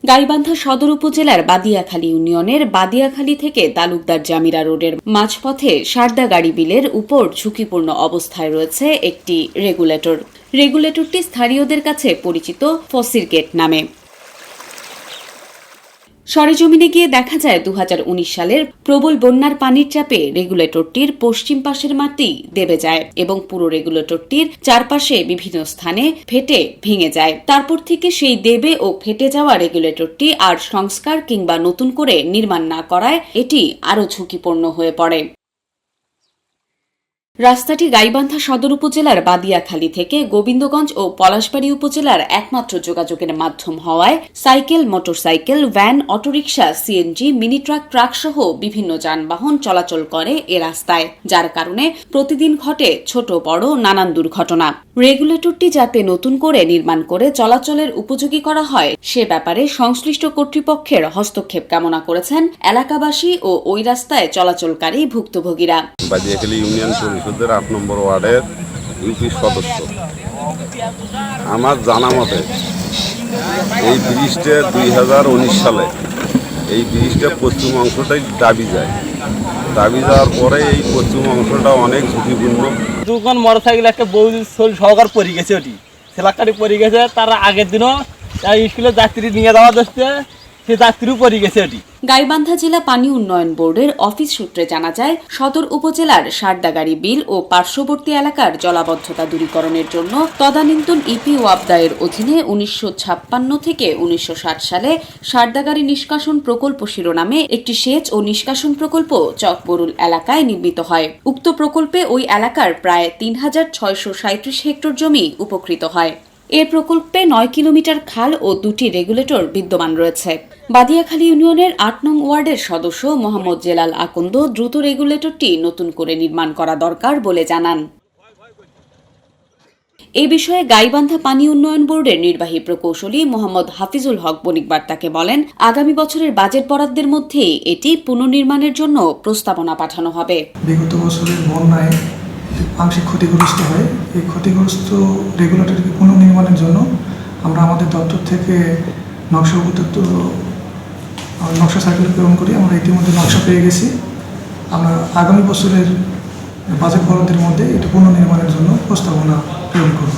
গাইবান্ধা সদর উপজেলার বাদিয়াখালী ইউনিয়নের বাদিয়াখালী থেকে তালুকদার জামিরা রোডের মাঝপথে সারদাগাড়ি বিলের উপর ঝুঁকিপূর্ণ অবস্থায় রয়েছে একটি রেগুলেটর। রেগুলেটরটি স্থানীয়দের কাছে পরিচিত ফসির গেট নামে। সরেজমিনে গিয়ে দেখা যায় ২০১৯ সালের প্রবল বন্যার পানির চাপে রেগুলেটরটির পশ্চিম পাশের মাটি দেবে যায় এবং পুরো রেগুলেটরটির চারপাশে বিভিন্ন স্থানে ফেটে ভেঙে যায়। তারপর থেকে সেই দেবে ও ফেটে যাওয়া রেগুলেটরটি আর সংস্কার কিংবা নতুন করে নির্মাণ না করায় এটি আরও ঝুঁকিপূর্ণ হয়ে পড়ে। রাস্তাটি গাইবান্ধা সদর উপজেলার বাদিয়াখালী থেকে গোবিন্দগঞ্জ ও পলাশবাড়ী উপজেলার একমাত্র যোগাযোগের মাধ্যম হওয়ায় cycle, motorcycle, van, autorickshaw, CNG, mini truck, ট্রাকসহ বিভিন্ন যানবাহন চলাচল করে এ রাস্তায়, যার কারণে প্রতিদিন ঘটে ছোট বড় নানান দুর্ঘটনা। রেগুলেটরটি যাতে নতুন করে নির্মাণ করে চলাচলের উপযোগী করা হয় সে ব্যাপারে সংশ্লিষ্ট কর্তৃপক্ষের হস্তক্ষেপ কামনা করেছেন এলাকাবাসী ও ওই রাস্তায় চলাচলকারী ভুক্তভোগীরা। বাদিয়াখালী ইউনিয়ন পরিষদের ৮ নম্বর ওয়ার্ডের ইউপি সদস্য। আমার জানা মতে এই ব্রিজটা ২০১৯ সালে এই ব্রিজটা পশ্চিম অংশটাই দাবি যাওয়ার পরে এই পশ্চিম অংশটা অনেক ঝুঁকিপূর্ণ। দুজন মোটরসাইকেল একটা বউ সহকার পড়ে গেছে, ওটি সেলাকাটি পড়ে গেছে। তার আগের দিনও স্কুলের যাত্রী নিয়ে যাওয়া যাচ্ছে, সে যাত্রীও পড়ে গেছে ওটি। গাইবান্ধা জেলা পানি উন্নয়ন বোর্ডের অফিস সূত্রে জানা যায়, সদর উপজেলার সারদাগাড়ি বিল ও পার্শ্ববর্তী এলাকার জলাবদ্ধতা দূরীকরণের জন্য তদানীন্তন ইপি ওয়াবদায়ের অধীনে ১৯৫৬ থেকে ১৯৬০ সালে সারদাগাড়ি নিষ্কাশন প্রকল্প শিরোনামে একটি সেচ ও নিষ্কাশন প্রকল্প চকবরুল এলাকায় নির্মিত হয়। উক্ত প্রকল্পে ওই এলাকার প্রায় ৩৬৩৭ হেক্টর জমি উপকৃত হয়। এ প্রকল্পে ৯ কিলোমিটার খাল ও ২টি রেগুলেটর বিদ্যমান রয়েছে। বাদিয়াখালী ইউনিয়নের ৮ নং ওয়ার্ডের সদস্য মোহাম্মদ জেলাল আকন্দ দ্রুত রেগুলেটরটি নতুন করে নির্মাণ করা দরকার বলে জানান। এ বিষয়ে গাইবান্ধা পানি উন্নয়ন বোর্ডের নির্বাহী প্রকৌশলী মোহাম্মদ হাফিজুল হক বণিক বার্তাকে বলেন, আগামী বছরের বাজেট বরাদ্দের মধ্যেই এটি পুনর্নির্মাণের জন্য প্রস্তাবনা পাঠানো হবে। বিগত বছরের বন্যায় আংশিক ক্ষতিগ্রস্ত হয়, এই ক্ষতিগ্রস্ত রেগুলেটরকে পুনর্নির্মাণের জন্য আমরা আমাদের দপ্তর থেকে নকশা সার্কুলার প্রেরণ করি। আমরা ইতিমধ্যে নকশা পেয়ে গেছি। আমরা আগামী বছরের বাজেট বরাদ্দের মধ্যে এটি পুনর্নির্মাণের জন্য প্রস্তাবনা প্রেরণ করব।